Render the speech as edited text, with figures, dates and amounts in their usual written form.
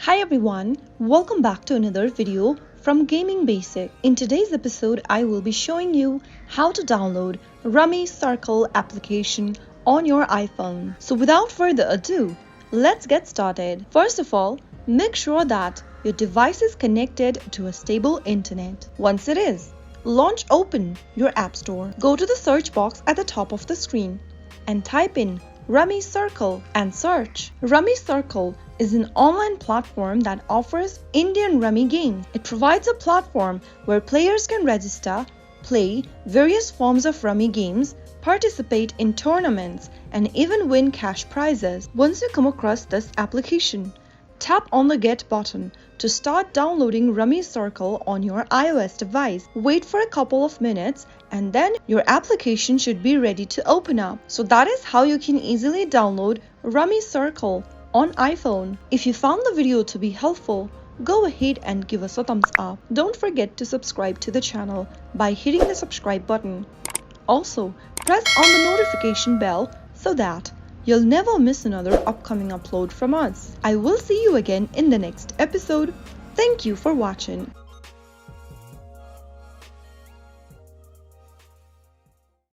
Hi everyone, welcome back to another video from Gaming Basic. In today's episode, I will be showing you how to download RummyCircle application on your iPhone. So without further ado, let's get started. First of all, make sure that your device is connected to a stable internet. Once it is, open your App Store. Go to the search box at the top of the screen and type in RummyCircle and search. RummyCircle is an online platform that offers Indian rummy games. It provides a platform where players can register, play various forms of rummy games, participate in tournaments, and even win cash prizes. Once you come across this application, tap on the Get button to start downloading RummyCircle on your iOS device. Wait for a couple of minutes and then your application should be ready to open up. So that is how you can easily download RummyCircle on iPhone. If you found the video to be helpful, go ahead and give us a thumbs up. Don't forget to subscribe to the channel by hitting the subscribe button. Also, press on the notification bell so that you'll never miss another upcoming upload from us. I will see you again in the next episode. Thank you for watching.